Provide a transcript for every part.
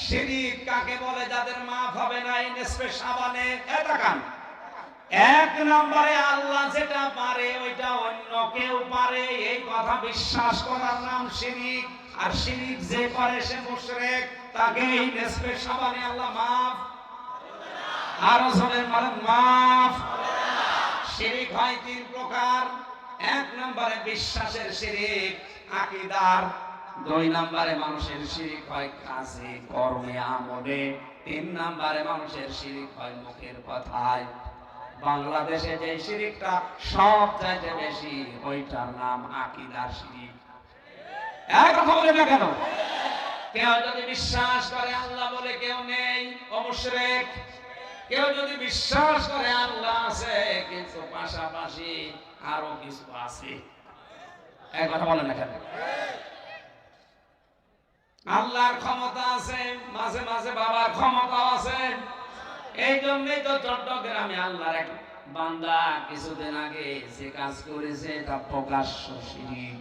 শিরিক কাকে বলে? যাদের মাফ হবে না এই নিসফে শাবানে। এটা কান এক নম্বরে আল্লাহ যেটা পারে ওইটা অন্য কেউ পারে, এই কথা বিশ্বাস করার নাম শিরিক। আর শিরিক যে করে সে মুশরিক, তাকে এই নিসফে শাবানে আল্লাহ মাফ, আরো জোরে বলেন মাফ। শিরিক হয় তিন প্রকার। এক নম্বরে বিশ্বাসের শিরিক, আকীদার। দুই নম্বরে মানুষের শিরিক হয় কাজে কর্মে আমলে। তিন নম্বরে মানুষের শিরিক হয় মুখের কথায়। বাংলাদেশে যে শিরিকটা সব চাইতে বেশি, ওইটার নাম আকীদার শিরিক। এক কথা বলে না কেন? কেউ যদি বিশ্বাস করে আল্লাহ বলে কেউ নেই, ও মুশরিক। কেউ যদি বিশ্বাস করে আল্লাহ আছে কিন্তু পাশাপাশি আরো কিছু আছে, এক কথা বলে না কেন? আল্লাহর ক্ষমতা আছে, মাঝে মাঝে বাবার ক্ষমতা আছে। এই জন্যই তো চট্টগ্রামে আল্লাহর এক বান্দা কিছুদিন আগে যে কাজ করেছে তা প্রকাশ্য শিরিক।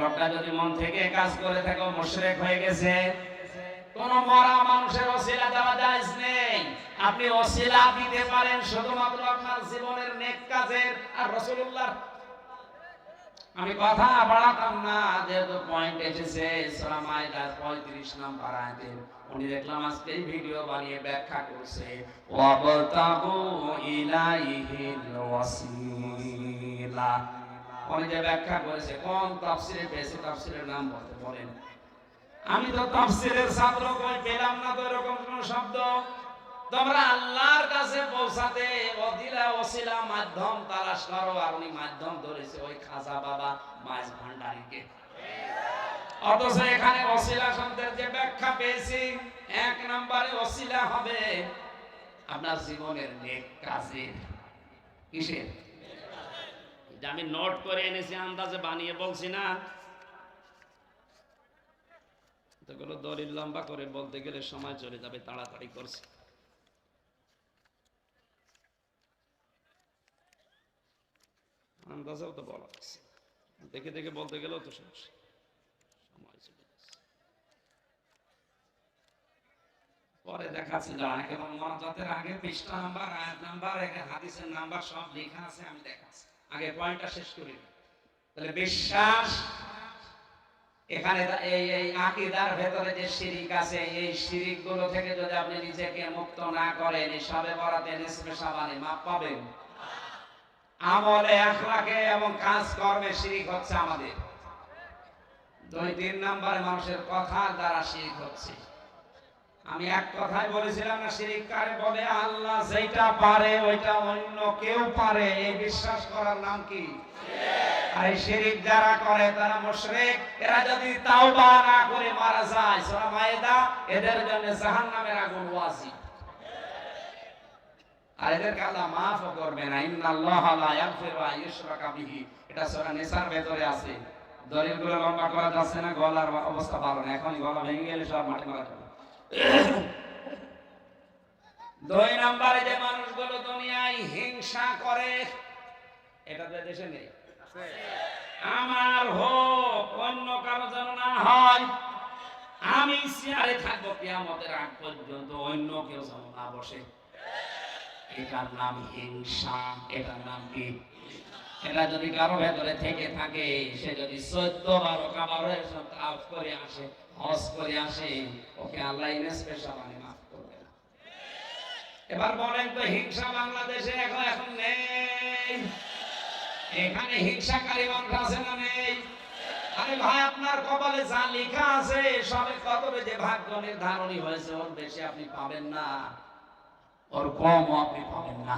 লোকটা যদি মন থেকে কাজ করে থাকে মুশরিক হয়ে গেছে। কোন মরা মানুষের ওসিলা দেওয়া জায়েজ নেই। আপনি ওসিলা দিতে পারেন শুধুমাত্র আপনার জীবনের নেক কাজের আর রাসূলুল্লাহ। আমি কথা বাড়াতাম না, যেহেতু পয়েন্ট এসেছে সূরা মাইদার 35 নম্বর আয়াতে। উনি দেখলাম আজকে এই ভিডিও বানিয়ে ব্যাখ্যা করছে, ওয়াবতাগু ইলাইহিল ওয়াসিলা। উনি যে ব্যাখ্যা করেছে কোন তাফসীরে পেয়েছে, তাফসীরের নাম বলতে বলেন। আমি তো তাফসীরের ছাত্র, কই পেলাম না তো এরকম কোন শব্দ। তোমরা আল্লাহর কাছে পৌঁছাতে ওদিলা ওসিলা মাধ্যম তালাশ করো, আর উনি মাধ্যম ধরেছে ওই খাজা বাবা মাঝ ভান্ডারীকে। অথচ এখানে ওসিলা শব্দের যে ব্যাখ্যা পেয়েছি, এক নম্বরে ওসিলা হবে আপনার জীবনের নেক কাজের। কিসের? আমি নোট করে এনেছি, আন্দাজে বানিয়ে বলছি না। এগুলো দলিল লম্বা করে বলতে গেলে সময় চলে যাবে, তাড়াতাড়ি করছি। আন্দাজেও তো বলা আছে, দেখে দেখে বলতে গেলেও তো সমস্যা, সময় চলে যাচ্ছে। পরে দেখাচ্ছি দাঁড়ান, এবং মনোজাতের আগে পৃষ্ঠা নাম্বার, আয়াত নাম্বার, হাদিসের নাম্বার সব লেখা আছে, আমি দেখাচ্ছি। আগে পয়েন্টটা শেষ করি। তাহলে বিশ্বাস, এখানে এই আকীদার ভেতরে যে শিরিক আছে, এই শিরিক গুলো থেকে যদি আপনি নিজেকে মুক্ত না করেন, এই সবে বরাতে নিসফে শাবানে মাপ পাবেন। আমলে, আখলাকে এবং কাজ কর্মে শিরিক হচ্ছে আমাদের। দুই তিন নম্বরে মানুষের কথার দ্বারা শিরিক হচ্ছে। আমি এক কথাই বলেছিলাম না, শিরিক কারে বলে? আল্লাহ যেটা পারে ওইটা অন্য কেউ পারে, এই বিশ্বাস করার নাম কি? আর এই শিরিক যারা করে তারা মুশরিক। এরা যদি তাওবা না করে মারা যায়, সূরা মায়েদা, এদের জন্য জাহান্নামের আগুন ওয়াজিব। আর এদেরকে আল্লাহ মাফ করবে না। ইন্নাল্লাহা লা ইয়াগফিরু আন ইউশরাকা বিহি, এটা সূরা নিসার ভেতরে আছে। দলিলগুলো লম্বা করা যাচ্ছে না, গলার অবস্থা ভালো না, এখনই গলা ভেঙে গেলে সব মাটি মারা যাবে। দুই নম্বরে যে মানুষগুলো দুনিয়ায় হিংসা করে, এটা তো দেশে নেই। আমার হোক, অন্য কারো যেন না হয়। আমি চেয়ারে থাকবো কিয়ামতের আগ পর্যন্ত, অন্য কেউ যেন না বসে। এটার নাম হিংসা। এটার নাম কি? এটা যদি কারো ভেতরে থেকে থাকে, সে যদি 14 বার কাবারের সাথে আউট করে আসে, হজ করে আসে, ওকে আল্লাহ নিসফে শাবানে মাফ করবে না। এবার বলেন তো, হিংসা বাংলাদেশে এখন নেই? এখানে হিংসাকারী মানুষ আছে না নেই? আরে ভাই, আপনার কপালে যা লেখা আছে সবে কতবে যে ভাগ্য নির্ধারণী হয়েছে, ওর বেশি আপনি পাবেন না, ওর কম আপনি পাবেন না।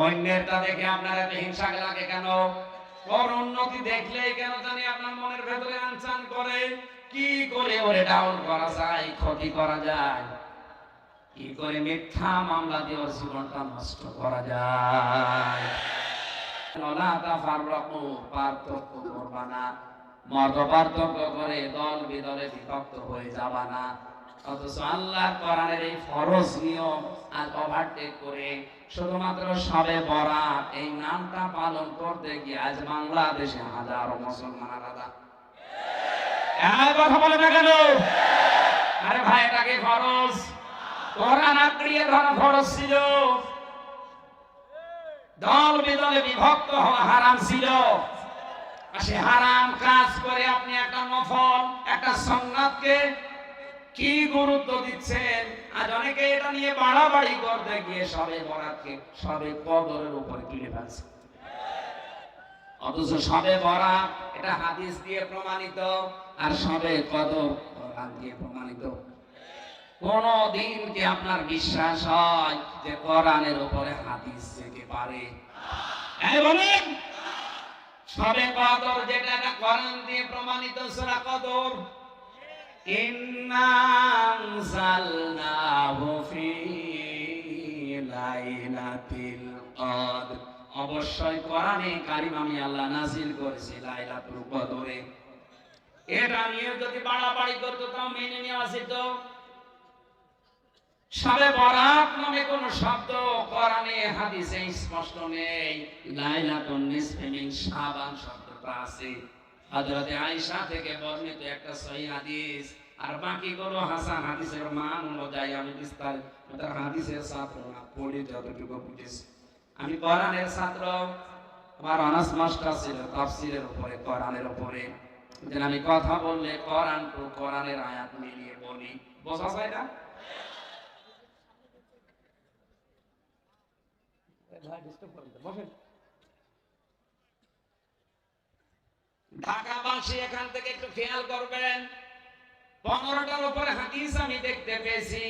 অন্যেরটা দেখে আপনার এত হিংসা লাগে কেন? ওর উন্নতি দেখলেই কেন জানি আপনার মনের ভেতরে আনচান করে। কি করে ওরে ডাউন করা যায়, ক্ষতি করা যায়, কি করে মিথ্যা মামলা দিয়ে ওর জীবনটা নষ্ট করা যায়। পার্থক্য করবা না, মত পার্থক্য করে দল বিদলে বিভক্ত হয়ে যাবা না। অথচ আল্লাহ কোরআনের এই ফরজ নিয়ম আজ ওভারটেক করে শুধুমাত্র শবে বরাত এই নামটা পালন করতে গিয়ে আজ বাংলাদেশে হাজারো মুসলমান আলাদা। কথা বলে না কেন? আরে এটাকে ফরজ? কোরআন আঁকড়িয়ে ধরা ফরজ ছিল। দল বিদলে বিভক্ত হওয়া হারাম ছিল। সে হারাম কাজ করে আপনি একটা নফল, একটা সুন্নাতকে কি গুরুত্ব দিচ্ছেন? আজ অনেকে এটা নিয়ে বাড়াবাড়ি করতে গিয়ে সবে বরাতকে সবে কদরের উপরে তুলে ফেলছে। অথচ সবে বরাত এটা হাদিস দিয়ে প্রমাণিত, আর সবে কদর কোরআন দিয়ে প্রমাণিত। কোন দিন কি আপনার বিশ্বাস হয় যে কোরআনের উপরে হাদিস যেতে পারে? বলেন, সবে কদর যেটা এটা কোরআন দিয়ে প্রমাণিত। সূরা কদর, ইন্না আনজালনাহু ফি লাইলাতিল কদর, অবশ্যই কোরআনে কারীম আমি আল্লাহ নাযিল করেছি লাইলাতুল কদরে। এটা নিয়ে যদি বাড়াবাড়ি করতো তাও মেনে নেওয়া যেত। সবে বরাত নামে কোন শব্দ কোরআনে হাদিসে স্পষ্ট নেই। লাইলাতুন নিসফি মিন শাবান শব্দটা আছে হযরতে আয়েশা থেকে বর্ণিত একটা সহিহ হাদিস, আর বাকিগুলো হাসান হাদিসের মান অনুযায়ী আমি বিস্তারিত তার হাদিসের ছাত্র না, পড়ে যতটুকু বুঝেছি। আমি কোরআনের ছাত্র, আমার অনার্স মাস্টার ছিল তাফসীরের উপরে, কোরআনের উপরে। যেন আমি কথা বললে কোরআন টু কোরআনের আয়াত মিলিয়ে বলি, বোঝা যায় না? ঢাকাবাসী এখান থেকে একটু খেয়াল করবেন, 15টার উপরে হাদিস আমি দেখতে পেয়েছি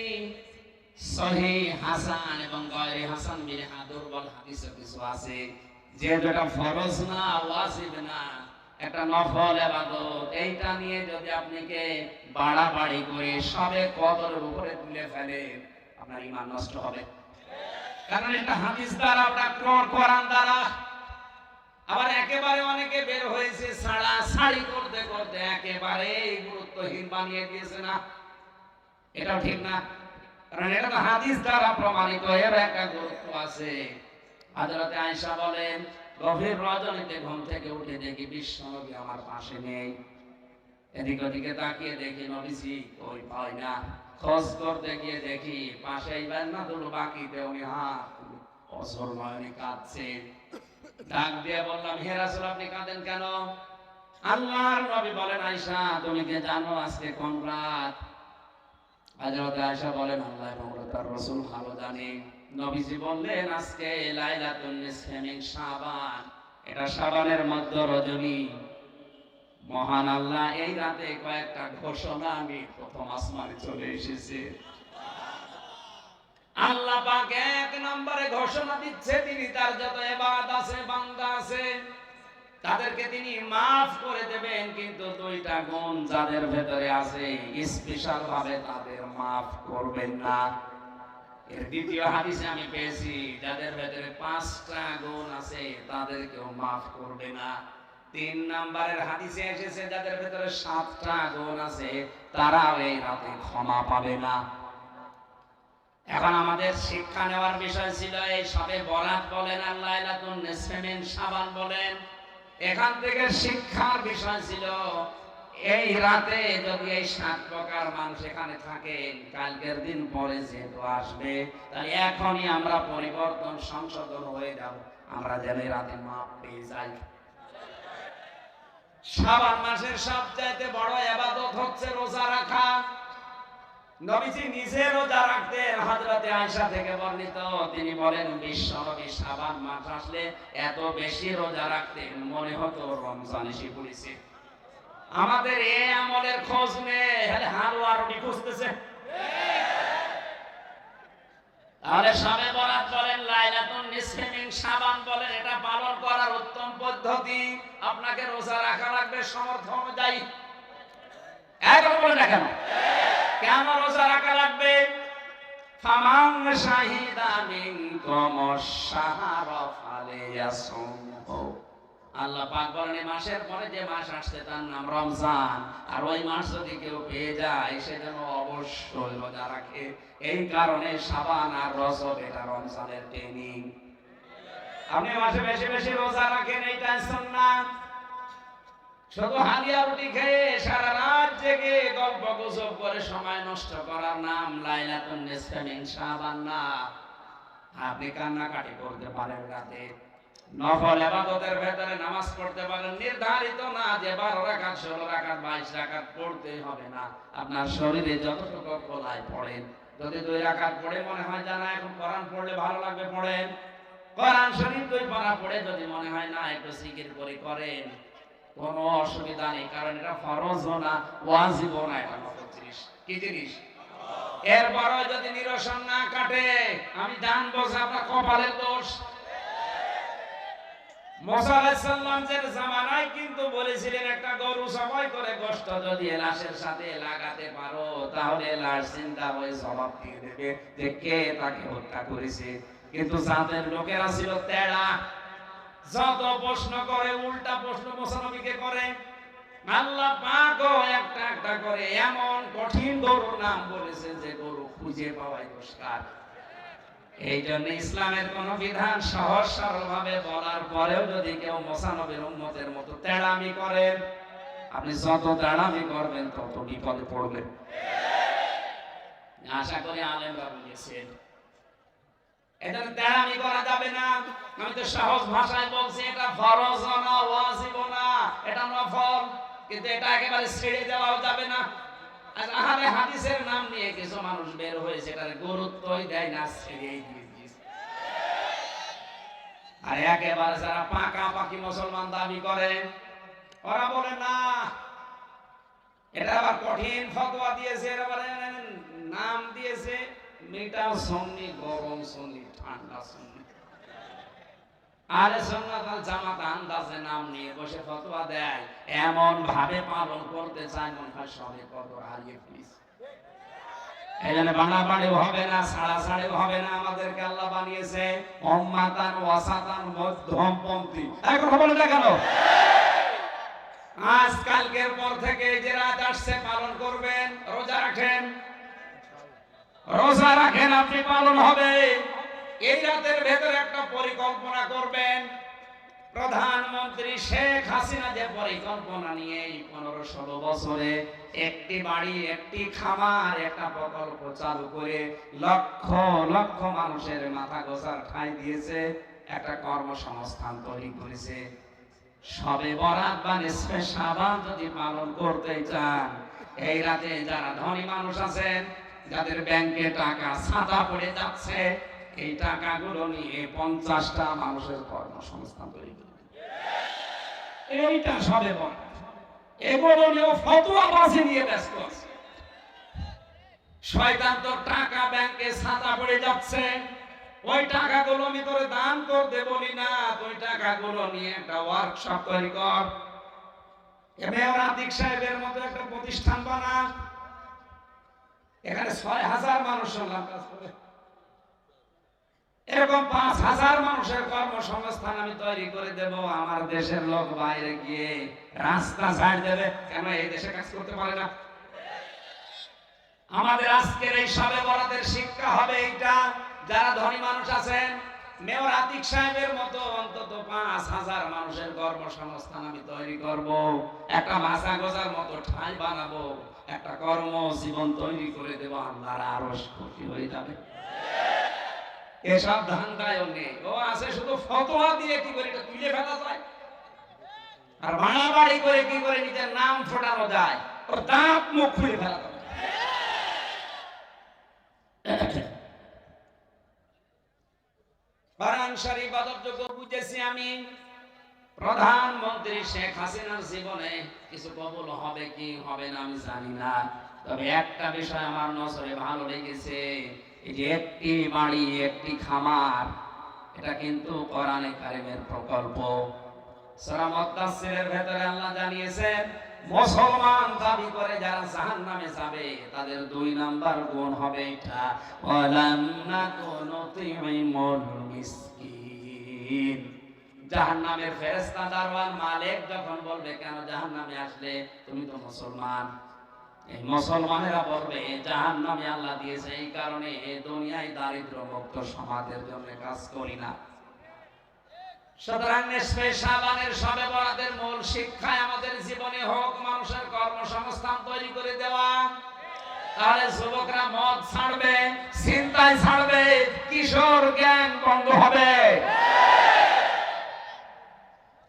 সহিহ হাসান এবং গয়রে হাসান মিলে দুর্বল হাদিস কিছু আছে যে যেটা ফরজ না, ওয়াজিব না, একটা নফল ইবাদত। এইটা নিয়ে যদি আপনিকে বাড়াবাড়ি করে সবে কদরের উপরে তুলে ফেলেন, আপনার ঈমান নষ্ট হবে। কারণ এটা হাদিস দ্বারা, ওটা কোরআন দ্বারা। আবার একেবারে অনেকে বের হয়েছে ছাড়াছাড়ি করতে করতে একেবারে গুরুত্বহীন বানিয়ে দিয়েছে। না, এটাও ঠিক না, কারণ এটা তো হাদিস দ্বারা প্রমাণিত, এর একটা গুরুত্ব আছে। হযরতে আয়েশা বলেন, গভীর রজনীতে ঘুম থেকে উঠে দেখি বিশ্বনবী আমার পাশে নেই। এদিক ওদিকে তাকিয়ে দেখি নবীজি কই পাই না। খোঁজ করতে গিয়ে দেখি পাশেই বান্নাতুল বাকিতে উনি হাত অঝর নয়নে কাঁদছেন। ডাক দিয়ে বললাম, হে রাসূল আপনি কাঁদেন কেন? আল্লাহর নবী বলেন, আয়েশা তুমি কি জানো আজকে কোন রাত? হযরত আয়েশা বলেন, আল্লাহ এবং তার রাসূল ভালো জানেন। নবীজি বললেন, আজকে লাইলাতুন নিসফি মিন শাবান, এটা শাবানের মধ্য রজনী। মহান আল্লাহ এই রাতে কয়েকটা ঘোষণা আমি প্রথম আসমানে চলে এসেছে। আল্লাহ পাক এক নম্বরে ঘোষণা দিচ্ছে, তিনি তার যত ইবাদত আছে, বান্দা আছে, তাদেরকে তিনি মাফ করে দেবেন, কিন্তু দুইটা গুণ যাদের ভেতরে আছে স্পেশাল ভাবে তাদের মাফ করবেন না। এর দ্বিতীয় হাদিসে আমি পেয়েছি, যাদের ভেতরে 5টা গুণ আছে তাদেরকেও মাফ করবে না। 3 নম্বরের হাদিসে এসেছে, যাদের ভেতরে 7টা গুণ আছে তারাও এই রাতে ক্ষমা পাবে না। এখন আমাদের শিক্ষা নেওয়ার বিষয় ছিল এই সবে বরাত বলেন আর লাইলাতুন নিসফি মিন শাবান বলেন, এখান থেকে শিক্ষার বিষয় ছিল এই রাতে যদি এই 7 প্রকার মানুষ এখানে থাকেন, কালকের দিন পরে যেহেতু আসবে, তাহলে এখনই আমরা পরিবর্তন সংশোধন হয়ে যাব, আমরা যেন এই রাতে মাপ পেয়ে যাই। শাবান মাসের সবচাইতে বড় ইবাদত হচ্ছে রোজা রাখা। নবীজি নিজে রোজা রাখতেন, হযরতে আয়েশা থেকে বর্ণিত, তিনি বলেন বিশ্বনবী শাবান মাস আসলে এত বেশি রোজা রাখতেন মনে হতো রমজান এসে পড়েছে। আমাদের এই আমলের খোঁজ নেই, হালুয়া রুটি খুঁজতেছে। তাহলে শবে বরাত বলেন, লাইলাতুন নিসফি মিন শাবান বলেন, এটা পালন করার উত্তম পদ্ধতি আপনাকে রোজা রাখা লাগবে সামর্থ্য অনুযায়ী। এখন বলে না কেন রোজা রাখা লাগবে? ফামান শাহিদা মিনকুম আশ-শাহরা ফালিয়াসুমহু, আল্লাহ পাক বলেন এই মাসের পরে যে মাস আসছে তার নাম রমজান, আর ওই মাস যদি কেউ পেয়ে যায় সে যেন অবশ্যই রোজা রাখে। এই কারণে শাবান আর রজব এটা রমজানের ট্রেনিং। আপনি মাসে বেশি বেশি রোজা রাখেন, এইটা সুন্নাত। শুধু হালিয়া রুটি খেয়ে সারা রাত জেগে গল্প গুজব করে সময় নষ্ট করার নাম লাইলাতুন নিসফে মিন শাবান না। আপনি কান্নাকাটি করতে পারেন রাতে, নফল ইবাদতের ভেতরে নামাজ পড়তে পারেন, নির্ধারিত না যে 12 রাকাত 16 রাকাত 22 রাকাত পড়তেই হবে না। আপনার শরীরে যতটুকু কোলায় পড়েন, যদি 2 রাকাত পড়ে মনে হয় জানা এখন কোরআন পড়লে ভালো লাগবে পড়েন, কোরআন শরীফ 2 পারা পড়ে যদি মনে হয় না একটু জিকির করে করেন, কোনো অসুবিধা নেই, কারণ এটা ফরজও না ওয়াজিবও না, এটা নফল জিনিস। কি জিনিস? এরপরও যদি নিরসন না কাটে আমি জানবো যে আপনার কপালের দোষ। মুসা আলাইহিস সালামের জামানায় কিন্তু বলেছিলেন একটা গরু জবাই করে গোশত যদি লাশের সাথে লাগাতে পারো তাহলে লাশ চিন্তা হয়ে জবাব দিয়ে দেবে যে কে তাকে হত্যা করেছে। কিন্তু জাতের লোকেরা ছিল তেড়া, যত প্রশ্ন করে উল্টা প্রশ্ন মুসা নবীকে করে। আল্লাহ পাকও একটা একটা করে এমন কঠিন গরুর নাম বলেছে যে গরু খুঁজে পাওয়াই দুষ্কার। এই জন্য ইসলামের কোন বিধান সহজ সরল ভাবে বলার পরেও যদি কেউ মুসা নবীর উম্মতের মতো তেড়ামি করেন, আপনি যত তেড়ামি করবেন তত বিপদে পড়বেন। আশা করি আলেমরা বুঝেছেন। এটা তেড়ামি করা যাবে না। আমি তো সহজ ভাষায় বলছি, এটা ফরজ না ওয়াজিব না, এটা নফল, কিন্তু এটা একেবারে ছেড়ে দেওয়াও যাবে না। আরে হাদিসের নাম নিয়ে কিছু মানুষ বের হয়েছে, এটার গুরুত্বই দেয় না, ছেড়েই দিয়ে দিয়েছে। আর একেবারে যারা পাকাপাকি মুসলমান দাবি করে ওরা বলে না, এটা আবার কঠিন ফতোয়া দিয়েছে, এবারে নাম দিয়েছে মিঠা সুন্নি, গরম সুন্নি, ঠান্ডা সুন্নি। আরে সুন্নাত ওয়াল জামাত আন্দাজে নাম নিয়ে বসে ফতোয়া দেয়, এমন ভাবে পালন করতে চায় মনে হয় সবে কত হারিয়ে ফেলেছে। এই জন্য বাড়াবাড়িও হবে না, ছাড়াছাড়িও হবে না। আমাদেরকে আল্লাহ বানিয়েছে উম্মাতান ওয়াসাতান, মধ্যমপন্থী। এখন বলে দেখানো আজ কালকের পর থেকে যে রাত আসছে পালন করবেন, রোজা রাখেন, রোজা রাখেন, আপনি পালন হবে। এই রাতের ভেতরে একটা পরিকল্পনা করবেন। প্রধানমন্ত্রী শেখ হাসিনা যে পরিকল্পনা নিয়ে 15-16 বছরে একটি বাড়ি, একটি খামার, একটা প্রকল্প চালু করে লক্ষ লক্ষ মানুষের মাথা গোছার ঠাঁই দিয়েছে, একটা কর্মসংস্থান তৈরি করেছে। সবে বরাত বা নিসফে শাবান যদি পালন করতে চান, এই রাতে যারা ধনী মানুষ আছেন, যাদের ব্যাংকে টাকা ছাতা পড়ে যাচ্ছে, এই টাকাগুলো নিয়ে 50টা মানুষের কর্মসংস্থান তৈরি করবে। এইটা সবে বরাত। এগুলো নিয়ে ফতোয়াবাজি নিয়ে ব্যস্ত আছে। শয়তান তো টাকা ব্যাংকে ছাতা পড়ে যাচ্ছে, ওই টাকাগুলো আমি তোরে দান করতে বলি না, ওই টাকাগুলো নিয়ে একটা ওয়ার্কশপ তৈরি কর, মেয়র আতিক সাহেবের মতো একটা প্রতিষ্ঠান বানা, এখানে 6000 মানুষ শুনলাম কাজ করে, এরকম 5000 মানুষের কর্মসংস্থান আমি তৈরি করে দেব। আমার দেশের লোক বাইরে গিয়ে রাস্তা ছাড় দেবে, কেন এই দেশে কাজ করতে পারে না? আমাদের আজকের এই সবে বরাতের শিক্ষা হবে এইটা, যারা ধনী মানুষ আছেন, মেয়র আতিক সাহেবের মতো অন্তত 5000 মানুষের কর্মসংস্থান আমি তৈরি করব, একটা মাছা গোজার মতো ঠাঁই বানাবো, একটা কর্মজীবন তৈরি করে দেব, আল্লাহর আরশ খুশি হয়ে যাবে। এসব ধান্দায়ও নেই, ও আছে শুধু ফতোয়া দিয়ে কি করে এটা তুলে ফেলা যায়, আর বাড়াবাড়ি করে কি করে নিজের নাম ফোটানো যায়, ওর দাঁত মুখ খুলে ফেলা যায়। কোরআন শরীফ আদবযোগ্য বুঝেছি আমি। প্রধানমন্ত্রী শেখ হাসিনার জীবনে কিছু কবুল হবে কি হবে না আমি জানি না, তবে একটা বিষয় আমার নজরে ভালো লেগেছে, এই যে একটি বাড়ি একটি খামার, এটা কিন্তু কোরআনে কারিমের প্রকল্প। সূরা মুদ্দাসসিরের ভেতরে আল্লাহ জানিয়েছেন, মুসলমান দাবি করে যারা জাহান্নামে যাবে তাদের 2 নাম্বার গুণ হবে এটা, ওয়ালাম নাকুনু তুইমুল মিসকিন। জাহান্নামের ফেরেশতা দারওয়ান মালিক যখন বলবে কেন জাহান্নামে আসলে, তুমি তো মুসলমান, এই মুসলমানেরা বলবে জাহান্নামে আল্লাহ দিয়েছে এই কারণে দুনিয়ায় দারিদ্র মুক্ত সমাজের জন্য কাজ করি না। সুতরাং নিসফে শাবানের শবে বরাতের মূল শিক্ষায় আমাদের জীবনে হোক মানুষের কর্মসংস্থান তৈরি করে দেওয়া। তাহলে যুবকরা মদ ছাড়বে, চিন্তায় ছাড়বে, কিশোর গ্যাং বন্ধ হবে।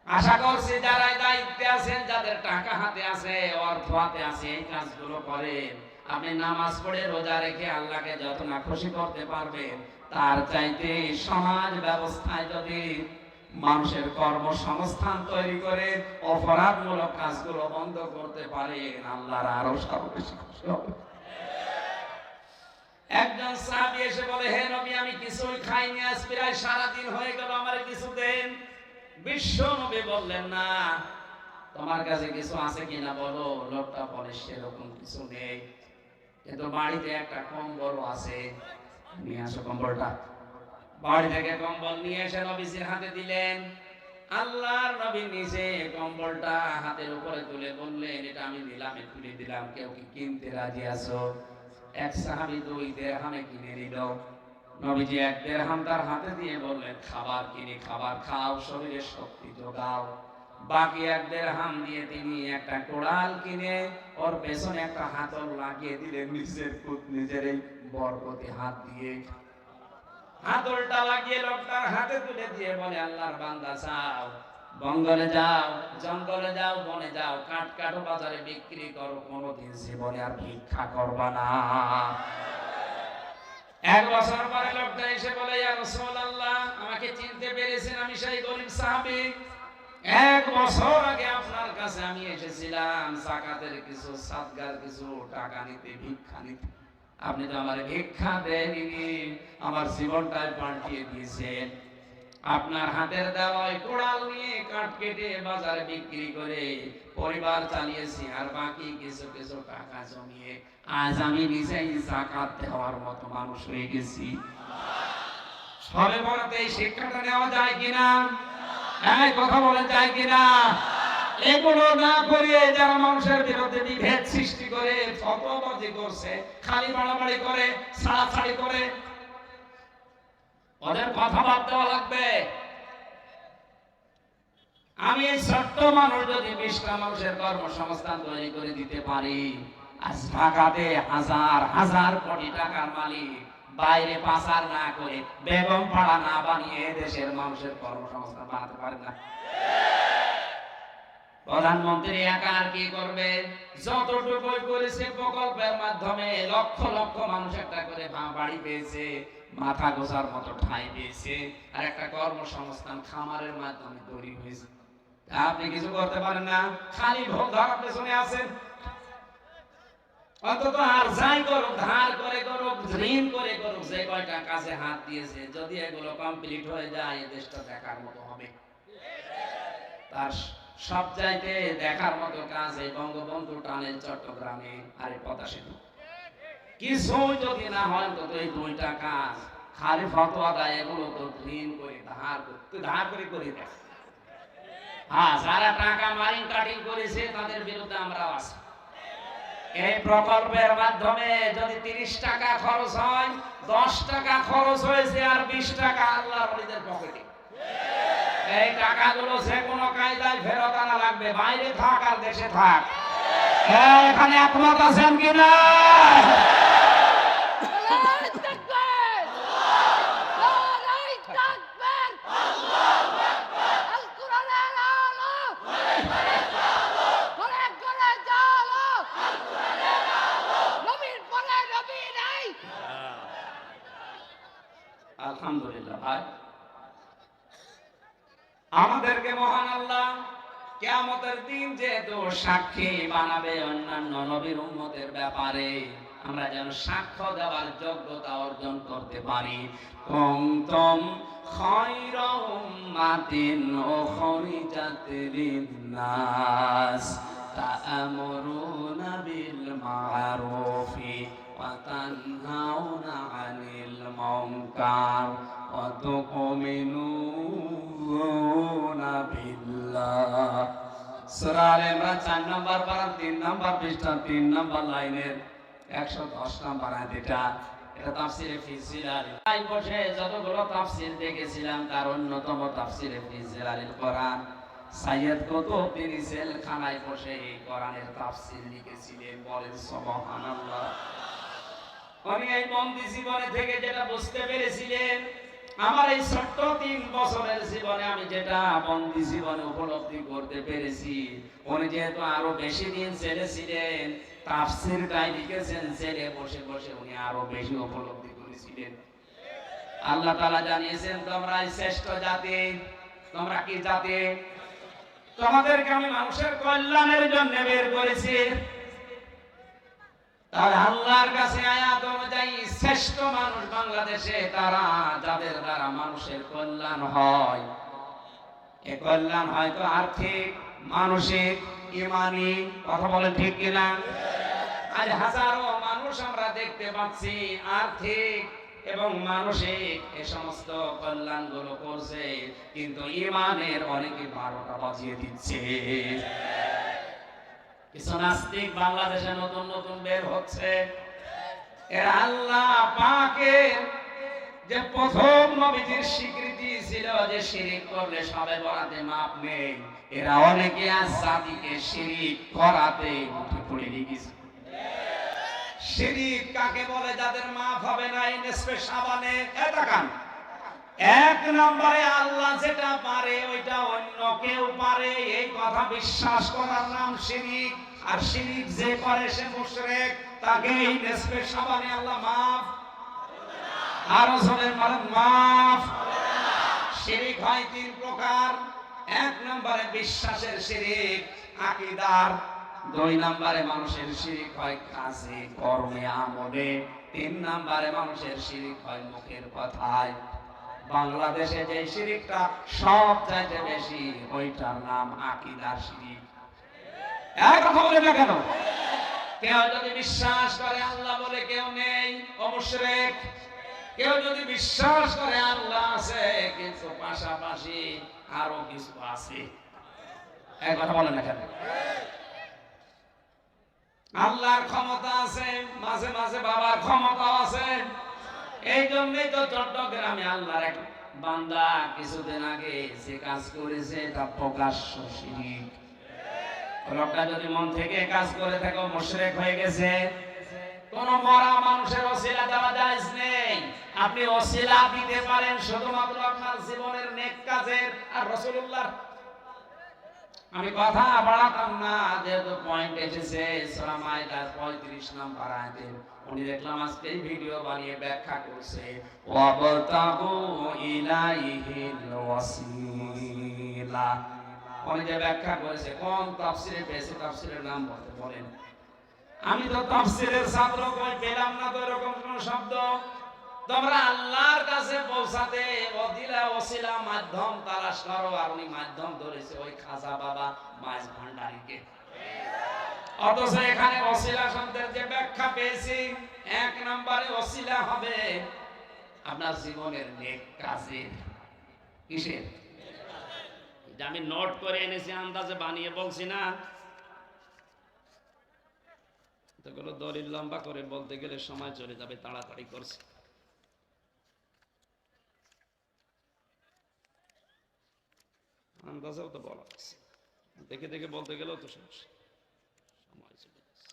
আশা করছি যারা দায়িত্বে আছেন, যাদের টাকা হাতে আছে, অর্থ হাতে আছে, এই কাজগুলো করেন। আপনি নামাজ পড়ে রোজা রেখে আল্লাহকে যত না খুশি করতে পারবেন, তার চাইতে সমাজ ব্যবস্থায় যদি মানুষের কর্মসংস্থান তৈরি করে অপরাধমূলক কাজগুলো বন্ধ করতে পারেন, আল্লাহর আরো বেশি খুশি হবে। একজন সাহাবী এসে বলে, হে নবী, আমি কিছুই খাইনি, আজ প্রায় সারাদিন হয়ে গেল, আমার কিছু দেন। বিশ্ব নবী বললেন, না, তোমার কাছে কিছু আছে কিনা বলো। লোকটা বলে, সেরকম কিছু নেই, কিন্তু বাড়িতে একটা কম্বল আছে, নিয়ে আসো কম্বলটা। বাড়ি থেকে কম্বল নিয়ে এসে নবীজির হাতে দিলেন। আল্লাহর নবী নিজে কম্বলটা হাতের উপরে তুলে বললেন, এটা আমি নিলামে তুলে দিলাম, কেউ কি কিনতে রাজি আছো? এক সাহাবী 2 দিরহামে কিনে নিল। নবীজি 1 দিরহাম তার হাতে দিয়ে বললেন, খাবার কিনে খাবার খাও, শরীরে শক্তি যোগাও। বাকি 1 দিরহাম দিয়ে তিনি একটা কোড়াল কিনে ওর পেছনে একটা হাতল লাগিয়ে দিলেন, নিজের এই বরকতি হাত দিয়ে হাতলটা লাগিয়ে লোকটার হাতে তুলে দিয়ে বলে, আল্লাহর বান্দা, যাও বঙ্গলে যাও, জঙ্গলে যাও, বনে যাও, কাঠ কাটো, বাজারে বিক্রি করো, কোনোদিন জীবনে আর ভিক্ষা করবা না। 1 বছর পরে লোকটা এসে বলে, ইয়া রাসূলুল্লাহ, আমাকে চিনতে পেরেছেন? আমি সেই গরীব সাহাবী, 1 বছর আগে আপনার কাছে আমি এসেছিলাম যাকাতের কিছু, সাদগার কিছু টাকা নিতে, ভিক্ষা নিতে। আপনি তো আমার ভিক্ষা দেননি, আমার জীবনটাই পাল্টিয়ে দিয়েছেন। আপনার হাতের দেওয়া কোড়াল নিয়ে কাঠ কেটে বাজারে বিক্রি করে পরিবার চালিয়েছি, আর বাকি কিছু কিছু টাকা জমিয়ে আজ আমি নিজেই যাকাত দেওয়ার মতো মানুষ হয়ে গেছি। সবে বরাতে এই শিক্ষাটা নেওয়া যায় কিনা? এই কথা বলে যায় কিনা? এগুলো না করে যারা মানুষের বিরুদ্ধে বিভেদ সৃষ্টি করে, ফতোয়াবাজি করছে, খালি বাড়াবাড়ি করে, ছাড়াছাড়ি করে, ওদের কথা বাদ দেওয়া লাগবে। আমি এই ছোট্ট মানুষ যদি 20টা মানুষের কর্মসংস্থান তৈরি করে দিতে পারি, আজ ঢাকাতে হাজার হাজার কোটি টাকার মালিক বাইরে পাচার না করে, বেগম পাড়া না বানিয়ে দেশের মানুষের কর্মসংস্থান বানাতে পারে না। প্রধানমন্ত্রী একা আর কি করবে? যতটুকু করেছে প্রকল্পের মাধ্যমে লক্ষ লক্ষ মানুষ একটা করে বাড়ি পেয়েছে, মাথা গোছার মতো ঠাঁই পেয়েছে, আর একটা কর্মসংস্থান খামারের মাধ্যমে তৈরি হয়েছে। আপনি কিছু করতে পারেন না, খালি ভোগ ধরার পেছনে আছেন। অন্তত আর যাই করুক, ধার করে করুক, ঋণ করে করুক, যে কয়টা কাজে হাত দিয়েছে, যদি এগুলো কমপ্লিট হয়ে যায়, এই দেশটা দেখার মতো হবে। তার সব চাইতে দেখার মতো কাজ এই বঙ্গবন্ধু টানেল চট্টগ্রামে আর পদ্মা সেতু। কিছু যদি না হয় তো এই 2টা কাজ, খালি ফতোয়া দেয়, এগুলো তো ঋণ করে ধার করে করে দেয়। হ্যাঁ, যারা টাকা মারিং কাটিং করেছে তাদের বিরুদ্ধে আমরা আছি। এই প্রকল্পের মাধ্যমে যদি 30 টাকা খরচ হয়, 10 টাকা খরচ হয়েছে আর 20 টাকা আল্লাহর ওলিদের পকেটে। এই টাকাগুলো যে কোনো কায়দায় ফেরত আনা লাগবে, বাইরে থাক আর দেশে থাক। এখানে একমত আছেন কিনা? আলহামদুলিল্লাহ ভাই, আমাদেরকে মহান আল্লাহ কিয়ামতের দিন যেহেতু সাক্ষী বানাবে অন্যান্য নবীর উম্মতের ব্যাপারে, আমরা যেন সাক্ষ্য দেওয়ার যোগ্যতা অর্জন করতে পারি। কুনতুম খায়রা উম্মাতিন উখরিজাত লিন-নাস তা'মুরুনা বিল মা'রুফি ওয়া তানহাউনা আনিল মুনকার ওয়া তু'মিনুনা বিল্লাহ। সূরা আলে ইমরান 4 নম্বর পারা 3 নম্বর পৃষ্ঠা 3 নম্বর লাইনের 110 নম্বর আয়াত। এটা এটা তাফসিরে ফি জিলালিল তাই বসে যতগুলো তাফসির দেখেছিলাম তার অন্যতম তাফসিরে ফি জিলালিল কোরআন সাইয়্যিদ কুতুব তিনি জেলখানায় বসে এই কোরআনের তাফসির লিখেছিলেন। বলেন সুবহানাল্লাহ। উনি এই বন্দি জীবনে থেকে যেটা বুঝতে পেরেছিলেন, আমার এই ছোট্ট 3 বছরের জীবনে আমি যেটা বন্দি জীবনে উপলব্ধি করতে পেরেছি, উনি যেহেতু আরো বেশি দিন জেলে ছিলেন, তাফসীরটাই লিখেছেন জেলে বসে বসে, উনি আরো বেশি উপলব্ধি করেছিলেন। আল্লাহ তাআলা জানিয়েছেন তোমরাই শ্রেষ্ঠ জাতি। তোমরা কি জাতি? তোমাদেরকে আমি মানুষের কল্যাণের জন্য বের করেছি। তাহলে আল্লাহর কাছে আয়াত অনুযায়ী শ্রেষ্ঠ মানুষ বাংলাদেশে তারা যাদের দ্বারা মানুষের কল্যাণ হয়। এই কল্যাণ হয়তো আর্থিক, মানসিক, ঈমানি, কথা বলেন ঠিক কিনা? আজ হাজারো মানুষ আমরা দেখতে পাচ্ছি আর্থিক এবং মানসিক এই সমস্ত কল্যাণ গুলো করছে, কিন্তু ঈমানের অনেকে 12টা বাজিয়ে দিচ্ছে। কিছু নাস্তিক বাংলাদেশে নতুন নতুন বের হচ্ছে। এরা আল্লাহ পাকের যে প্রথম নবীজির স্বীকৃতি ছিল যে শিরিক করলে সবে বরাতে মাপ নেই, এরা অনেকে আজ জাতিকে শিরিক করাতে উঠে পড়ে গেছে। শিরিক কাকে বলে? যাদের মাপ হবে না এই নিসফে শাবানে। এটা কান 1 নম্বরে আল্লাহ যেটা পারে ওইটা অন্য কেউ পারে, এই কথা বিশ্বাস করার নাম শিরিক। আর শিরিক যে করে সে মুশরিক, তাকে এই নিসফে শাবানে আল্লাহ মাফ আরো জোরে বলেন মাফ। শিরিক হয় 3 প্রকার। 1 নম্বরে বিশ্বাসের শিরিক, আকীদার। 2 নম্বরে মানুষের শিরিক হয় কাজে, কর্মে, আমলে। 3 নম্বরে মানুষের শিরিক হয় মুখের কথায়। বাংলাদেশে যে শিরিকটা সব চাইতে বেশি, ওইটার নাম আকীদার শিরিক। এক কথা বলে না কেন? কেউ যদি বিশ্বাস করে আল্লাহ বলে কেউ নেই, ও মুশরিক। কেউ যদি বিশ্বাস করে আল্লাহ আছে কিন্তু পাশাপাশি আরো কিছু আছে, এক কথা বলে না কেন? আল্লাহর ক্ষমতা আছে, মাঝে মাঝে বাবার ক্ষমতাও আছে। এই জন্যই তো চট্টগ্রামে আল্লাহর এক বান্দা কিছুদিন আগে যে কাজ করেছে তা প্রকাশ্য শিরিক। লোকটা যদি মন থেকে কাজ করে থাকে মুশরিক হয়ে গেছে। কোন মরা মানুষের ওসিলা দেওয়া জায়েজ নেই। আপনি ওসিলা দিতে পারেন শুধুমাত্র আপনার জীবনের নেক কাজের আর রাসূলুল্লাহ। আমি কথা বাড়াতাম না, যেহেতু পয়েন্ট এসেছে সূরা মাইদার 35 নম্বর আয়াতে। উনি দেখলাম আজকে এই ভিডিও বানিয়ে ব্যাখ্যা করছে, ওয়াবতাগু ইলাইহিল ওয়াসিলা। উনি যে ব্যাখ্যা করেছে কোন তাফসীরে পেয়েছে, তাফসীরের নাম বলতে বলেন। আমি তো তাফসীরের ছাত্র, কই পেলাম না তো এরকম কোন শব্দ। তোমরা আল্লাহর কাছে পৌঁছাতে ওদিলা ওসিলা মাধ্যম তালাশ করো, আর উনি মাধ্যম ধরেছে ওই খাজা বাবা মাছ ভান্ডারীকে। অথচ এখানে ওসিলা শব্দের যে ব্যাখ্যা পেয়েছি, 1 নম্বরে ওসিলা হবে আপনার জীবনের নেক কাজের। কিসের? এটা আমি নোট করে এনেছি, আন্দাজে বানিয়ে বলছি না। এগুলো দলিল লম্বা করে বলতে গেলে সময় চলে যাবে, তাড়াতাড়ি করছি। আন্দাজেও তো বলা আছে, দেখে দেখে বলতে গেলেও তো সমস্যা, সময় চলে যাচ্ছে।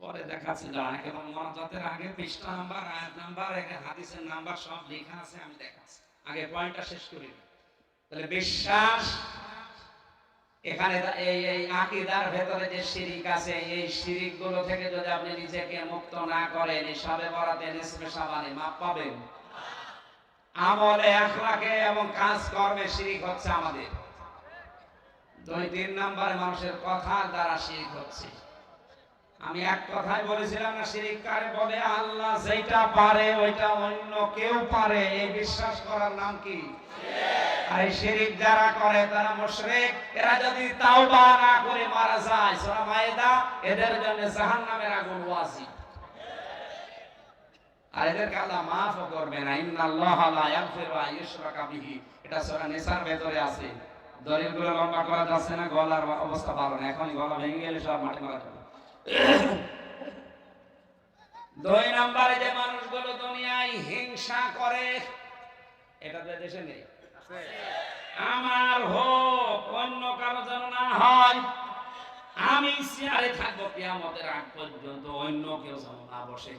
পরে দেখাচ্ছি দাঁড়ান, এবং মনোজাতের আগে পৃষ্ঠা নাম্বার, আয়াত নাম্বার, হাদিসের নাম্বার সব লেখা আছে, আমি দেখাচ্ছি। আগে পয়েন্টটা শেষ করি। তাহলে বিশ্বাস, এখানে এই আকীদার ভেতরে যে শিরিক আছে, এই শিরিক গুলো থেকে যদি আপনি নিজেকে মুক্ত না করেন, এই সবে বরাতে নিসফে শাবানে মাপ পাবেন। আমলে, আখলাকে এবং কাজ কর্মে শিরিক হচ্ছে আমাদের। 2-3 নম্বরে মানুষের কথার দ্বারা শিরিক হচ্ছে। আমি এক কথাই বলেছিলাম না, শিরিক কারে বলে? আল্লাহ যেটা পারে ওইটা অন্য কেউ পারে, এই বিশ্বাস করার নাম কি? আর এই শিরিক যারা করে তারা মুশরিক। এরা যদি তাওবা না করে মারা যায়, সূরা মায়েদা, এদের জন্য জাহান্নামের আগুন ওয়াজিব। আর এদেরকে আল্লাহ মাফও করবে না। ইন্নাল্লাহা লা ইয়াগফিরু আন ইউশরাকা বিহি, এটা সূরা নিসার ভেতরে আছে। দলিলগুলো লম্বা করা যাচ্ছে না, গলার অবস্থা ভালো না, এখন গলা ভেঙে গেলে সব মাটি মারা যাবে। দুই নম্বরে যে মানুষগুলো দুনিয়ায় হিংসা করে, এটা দেশে নেই। আমার হোক অন্য কারো যেন না হয়, আমি চেয়ারে থাকবো কিয়ামতের আগ পর্যন্ত, অন্য কেউ যেন না বসে।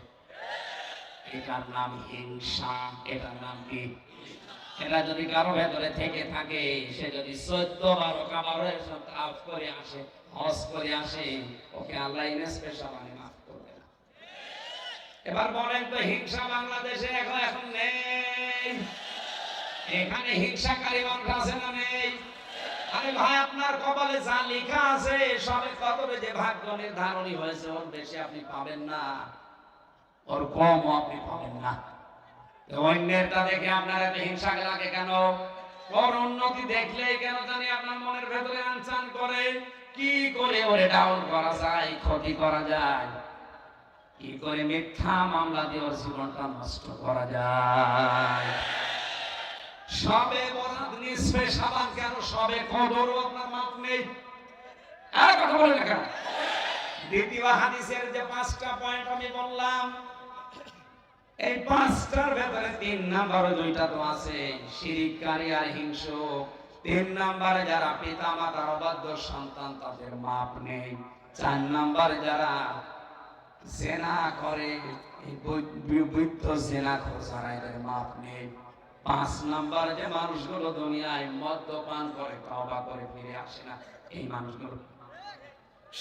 এটার নাম হিংসা। এটার নাম কি? এটা যদি কারো ভেতরে থেকে থাকে, সে যদি 14 বার কাবারের তাওয়াফ করে আসে, হজ করে আসে, ওকে আল্লাহ স্পেশাল মাফ করবে না। এবার বলেন তো, হিংসা বাংলাদেশে এখন নেই? এখানে হিংসাকারী মানুষ আছে না নেই? আরে ভাই, আপনার কপালে যা লেখা আছে, সবে কতবে যে ভাগ্য নির্ধারণী হয়েছে, ওর বেশি আপনি পাবেন না, ওর কম আপনি পাবেন না। অন্যেরটা দেখে আপনার এত হিংসা লাগে কেন? ওর উন্নতি দেখলেই কেন জানি আপনার মনের ভেতরে আনচান করে। কি করে ওরে ডাউন করা যায়, ক্ষতি করা যায়, কি করে মিথ্যা মামলা দিয়ে ওর জীবনটা নষ্ট করা যায়। সবে বরাত নিসফে শাবান কেন, সবে কদরও আপনার মাপ নেই। আর কথা বলেন না কেন? দ্বিতীয় হাদিসের যে 5টা পয়েন্ট আমি বললাম, এই 5টার ভেতরে 3 নম্বরে 2টা তো আছে, শিরককারী আর হিংসুক। 3 নম্বরে যারা পিতা মাতার অবাধ্য সন্তান, তাদের মাপ নেই। 4 নম্বরে যারা জেনা করে, বৈধ জেনা খোঁজারা, এদের মাপ নেই। 5 নম্বর যে মানুষগুলো দুনিয়ায় মদ্যপান করে, তওবা করে ফিরে আসে না, এই মানুষগুলো।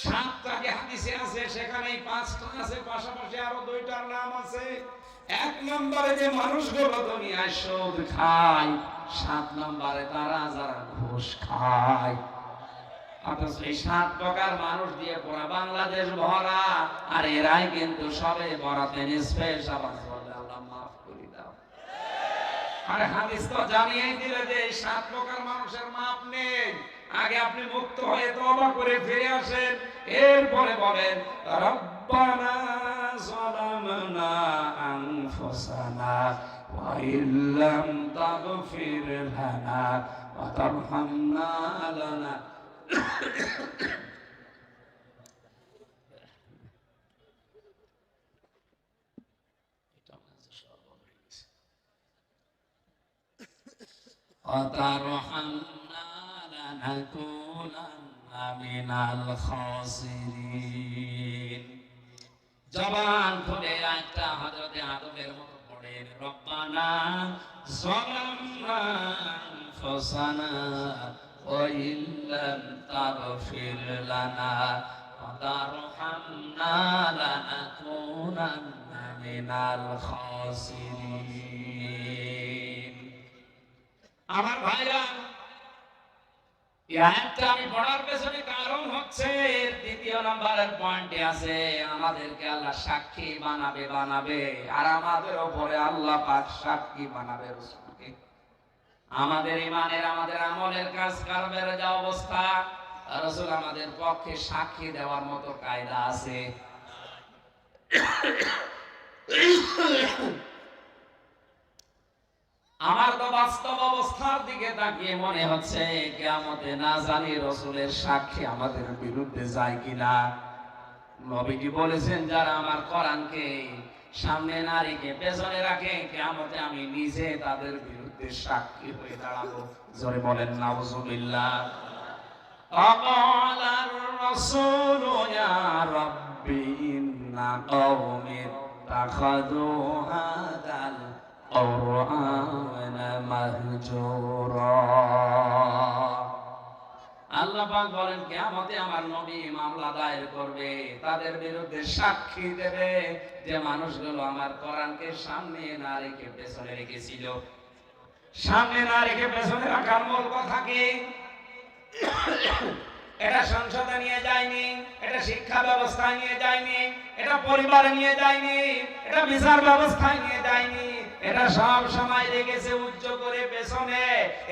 7টা হাদিসে আছে, সেখানে 5টা আছে, পাশাপাশি আরো 2টার নাম আছে। 1 নম্বরে যে মানুষগুলো দুনিয়ায় সুদ খায়, 7 নম্বরে তারা যারা ঘুষ খায়। অথচ এই 7 প্রকার মানুষ দিয়ে পুরা বাংলাদেশ ভরা, আর এরাই কিন্তু সবে বরাতে নিসফে শাবান বলে আল্লাহ মাফ করে দাও। আরে হাদিস তো জানিয়েই দিলে যে এই 7 প্রকার মানুষের মাপ নেই। আগে আপনি মুক্ত হয়ে তওবা করে ফিরে আসেন, এরপরে বলেন রব্বানা যালামনা আনফুসানা ওয়া ইল্লাম তাগফির লানা ওয়া তারহামনা লানা। وترحمنا لنكونن من الخاسرين। জবান খুলে একটা হযরতে আদমের মতো পড়েন, রব্বানা যালামনা আনফুসানা ওয়া ইল্লাম তাগফির লানা ওয়া তারহামনা লানাকুনান্না মিনাল খাসিরিন। আমার ভাইরা, একটা আমি পড়ার পেছনে কারণ হচ্ছে, 2 নম্বরের পয়েন্টে আছে, আমাদেরকে আল্লাহ সাক্ষী বানাবে, আর আমাদের উপরে আল্লাহ পাক সাক্ষী বানাবে রাসূলকে। আমাদের ঈমানের, আমাদের আমলের, কাজ কারবের যা অবস্থা, রাসূল আমাদের পক্ষে সাক্ষী দেওয়ার মতো কায়দা আছে। আমার তো বাস্তব অবস্থার দিকে তাকিয়ে মনে হচ্ছে কিয়ামতে না জানি রাসূলের সাক্ষী আমাদের বিরুদ্ধে যায় কিনা। নবীজি বলেছেন, যারা আমার কোরআনকে সামনে না রেখে পেছনে রাখে, কিয়ামতে আমি নিজে তাদের বিরুদ্ধে সাক্ষী হয়ে দাঁড়াবো। জোরে বলেন নাউযুবিল্লাহ। আকালা রাসূল ইয়া রাব্বি ইন্না কওমি তাখাযু হাদাল কুরআন মাহজুরা। আল্লাহ পাক বলেন, কিয়ামতে আমার নবী মামলা দায়ের করবে, তাদের বিরুদ্ধে সাক্ষী দেবে যে মানুষগুলো আমার কোরআনকে সামনে না রেখে পেছনে রেখেছিল। সামনে না রেখে পেছনে রাখার মূল কথা কি? এটা সংসদে নিয়ে যায়নি, এটা শিক্ষা ব্যবস্থায় নিয়ে যায়নি, এটা পরিবারে নিয়ে যায়নি, এটা বিচার ব্যবস্থায় নিয়ে যায়নি, এটা সব সময় রেখেছে উচ্চ করে পেছনে।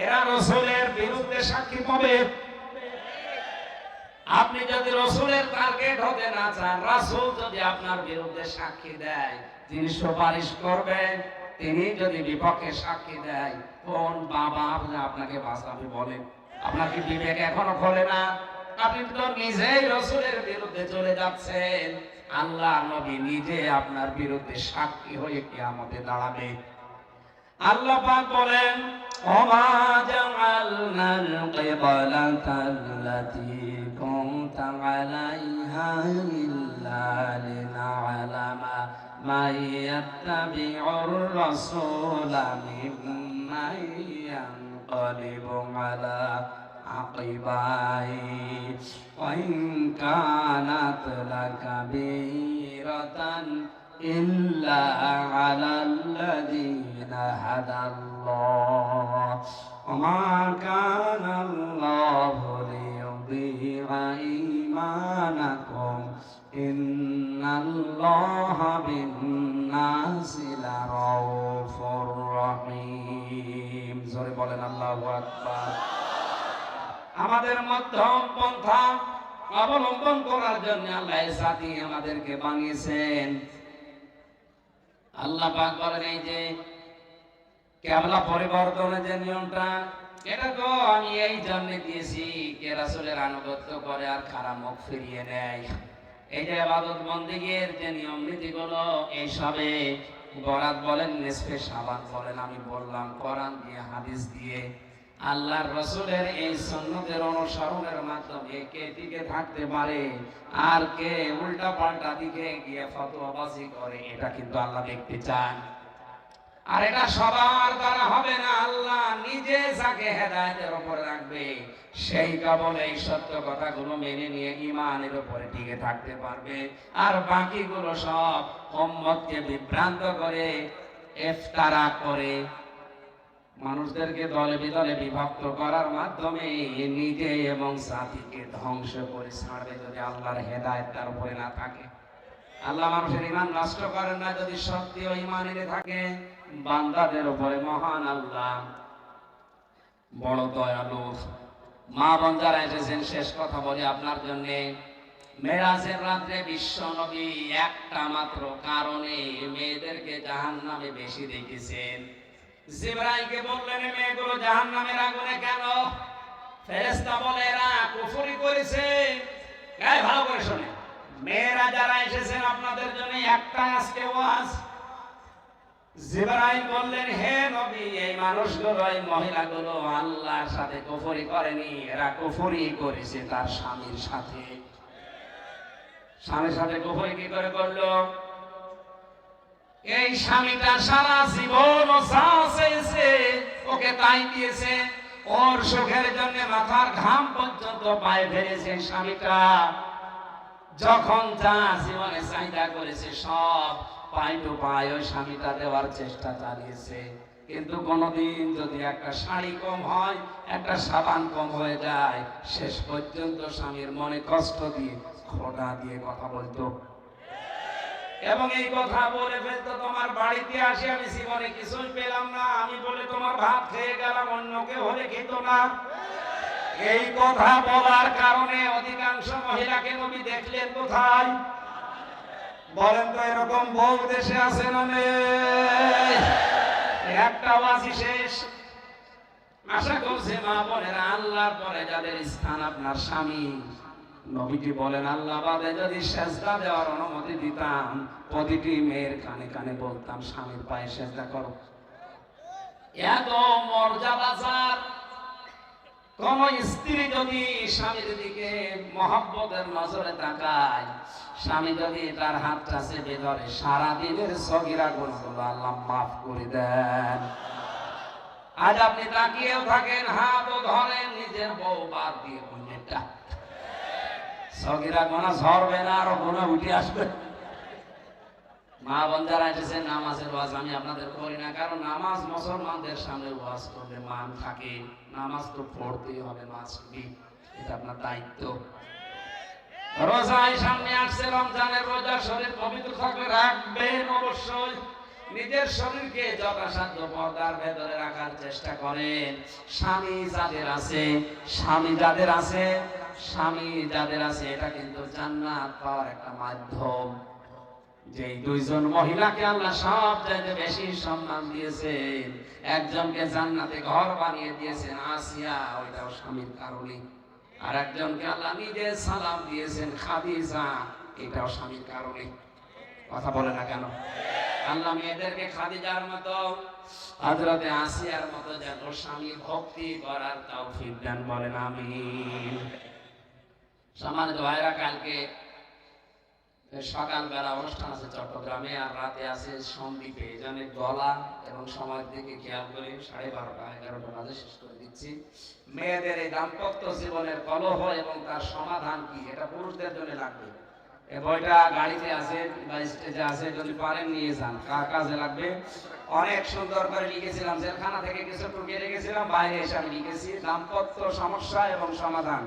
এরা রাসূলের বিরুদ্ধে সাক্ষী পাবে। আপনি যদি রাসূলের টার্গেট হতে না চান, রাসূল যদি আপনার বিরুদ্ধে সাক্ষী দেয়, তিনি সুপারিশ করবেন। তিনি যদি বিপক্ষে সাক্ষী দেয়, কোন বাবা আপনাকে বাঁচাবে বলেন? আপনার কি বিবেক এখনো খোলে না? আপনি তো নিজেই রাসূলের বিরুদ্ধে চলে যাচ্ছেন। আল্লাহ নবী নিজে আপনার বিরুদ্ধে সাক্ষী হয়ে কিয়ামতে দাঁড়াবে। আল্লাহ পাক বলেন, ওমা জাআলনাল কিবলাতাল্লাতী কুনতা আলাইহা ইল্লা লিনা'লামা মান ইয়াত্তাবি'ুর রাসূলা মিম্মান ইয়ানকালিবু আলা আকিবাইহি ওয়া ইন কানাত লাকাবীরাতান ইল্লা আলাল্লাযীনা হাদাল্লাহ ওয়া মা কানাল্লাহু লিয়ুযীআ ঈমানাকুম ইন্নাল্লাহা বিন-নাসি লারাউফুর রহিম। জোরে বলেন আল্লাহু আকবার। আমাদের মধ্যম পন্থা অবলম্বন করার জন্য আল্লাহ জাতি আমাদেরকে বানিয়েছেন। আল্লাহ পাক বলেন, এই যে কিবলা পরিবর্তনের যে নিয়মটা, এটা তো আমি এই জন্য দিয়েছি কে রাসূলের আনুগত্য করে আর খারাপ মুখ ফিরিয়ে নেয়। এই যে ইবাদত বন্দেগীর যে নিয়ম নীতিগুলো, এইসবে বরাত বলেন, নিসফে শাবান বলেন, আমি বললাম কোরআন দিয়ে হাদিস দিয়ে আল্লাহর রাসূলের এই সুন্নতের অনুসরণের মাধ্যমে কে টিকে থাকতে পারে আর কে উল্টা পাল্টা দিকে গিয়ে ফতোয়াবাজি করে, এটা কিন্তু আল্লাহ দেখতে চান। আর এটা সবার দ্বারা হবে না, আল্লাহ নিজে যাকে হেদায়েতের উপরে রাখবে সেই কেবল এই সত্য কথাগুলো মেনে নিয়ে ঈমানের উপরে টিকে থাকতে পারবে। আর বাকিগুলো সব উম্মতকে বিভ্রান্ত করে, ইফতারা করে, মানুষদেরকে দলে বিদলে বিভক্ত করার মাধ্যমে নিজে এবং জাতিকে ধ্বংস করে ছাড়বে যদি আল্লাহর হেদায়েত তার উপরে না থাকে। আল্লাহ মানুষের ঈমান নষ্ট করেন না যদি সত্যি ও ঈমান এনে থাকে। বান্দাদের উপরে মহান আল্লাহ বড় দয়ালু। মা বোন যারা এসেছেন, শেষ কথা বলি আপনার জন্য। মেরাজের রাত্রে বিশ্ব নবী একটা মাত্র কারণে মেয়েদেরকে জাহান্নামে বেশি দেখেছেন। জিবরাইলকে বললেন, মেয়েগুলো জাহান্নামের আগুনে কেন? ফেরেশতা বলে, এরা কুফরি করেছে। গায়ে ভালো করে শুনে, মেয়েরা যারা এসেছেন আপনাদের জন্য একটা আজকে ওয়াজ। জিবরাইল বললেন, হে নবী, এই মানুষগুলো, এই মহিলাগুলো আল্লাহর সাথে কুফরি করেনি, এরা কুফরি করেছে তার স্বামীর সাথে। স্বামীর সাথে কুফরি কি করে করলো? এই স্বামীটা সারা জীবন চেয়েছে, ওকে তাই দিয়েছে, ওর সুখের জন্য মাথার ঘাম পর্যন্ত পায়ে ফেলেছে। স্বামীটা যখন যা জীবনে চাহিদা করেছে সব পাই টু পাই ওই স্বামীটা দেওয়ার চেষ্টা চালিয়েছে। কিন্তু কোনদিন যদি একটা শাড়ি কম হয়, একটা সাবান কম হয়ে যায়, শেষ পর্যন্ত স্বামীর মনে কষ্ট দিয়ে, খোঁটা দিয়ে কথা বলতো। এবং এই কথা বলে ফেলতো, তোমার বাড়িতে আসি আমি জীবনে কিছুই পেলাম না, আমি বলে তোমার ভাত খেয়ে গেলাম, অন্য কেউ হলে খেত না। এই কথা বলার কারণে অধিকাংশ মহিলাকে নবী দেখলেন কোথায়? বলেন তো, এরকম বউ দেশে আছে না নেই? একটা ওয়াজি শেষ। আশা করছে মা বোনেরা, আল্লাহর পরে যাদের স্থান আপনার স্বামী, নবীজি বলেন আল্লাহ বাদে যদি সেজদা দেওয়ার অনুমতি দিতাম, প্রতিটি মেয়ের কানে কানে বলতাম স্বামীর পায়ে সেজদা করো। এত মর্যাদার কোন স্ত্রী যদি স্বামীর দিকে মহব্বতের নজরে তাকায়, স্বামী যদি তার হাতটা চেপে ধরে, সারাদিনের সগীরা গুনাহগুলো আল্লাহ মাফ করে দেন। আজ আপনি তাকিয়েও থাকেন, হাতও ধরেন, নিজের বউ বাদ দিয়ে অন্যটা, সগীরা গুনাহ ঝরবে না, আরো গুনাহ উঠে আসবে। মা বোন যারা এসেছেন, নামাজের ওয়াজ আমি আপনাদের করি না, কারণ নামাজ মুসলমানদের সামনে ওয়াজ করলে মান থাকে। নামাজ তো পড়তেই হবে, মাস্ট বি, এটা আপনার দায়িত্ব। রোজায় সামনে আসছে, রমজানের রোজা, শরীর পবিত্র থাকলে রাখবেন অবশ্যই। নিজের শরীরকে যথাসাধ্য পর্দার ভেতরে রাখার চেষ্টা করেন। স্বামী যাদের আছে, স্বামী যাদের আছে, স্বামী যাদের আছে, এটা কিন্তু জান্নাত পাওয়ার একটা মাধ্যম। যে দুইজন মহিলাকে আল্লাহ সব চাইতে বেশি সম্মান দিয়েছেন, একজনকে জান্নাতে ঘর বানিয়ে দিয়েছেন আসিয়া, ওইটাও স্বামীর কারণে। আর একজনকে আল্লাহ নিজে সালাম দিয়েছেন খাদিজা, এটাও স্বামীর কারণে। কথা বলে না কেন? আল্লাহ মেয়েদেরকে খাদিজার মতো, হযরতে আসিয়ার মতো যেন স্বামী ভক্তি করার তৌফিক দান, বলেন আমিন। সম্মানিত ভাইরা, কালকে সকালবেলা অনুষ্ঠান আছে চট্টগ্রামে, আর রাতে আছে সন্দ্বীপে। এই জন্য গলা এবং সময়ের দিকে খেয়াল করে 12:30 11টা বাজে শেষ করে দিচ্ছি। মেয়েদের এই দাম্পত্য জীবনের কলহ এবং তার সমাধান কি, এটা পুরুষদের জন্য লাগবে। এই বইটা গাড়িতে আছে বা স্টেজে আছে, যদি পারেন নিয়ে যান, কার কাজে লাগবে। অনেক সুন্দর করে লিখেছিলাম, জেলখানা থেকে কিছু টুকিয়ে রেখেছিলাম, বাইরে এসে আমি লিখেছি দাম্পত্য সমস্যা এবং সমাধান।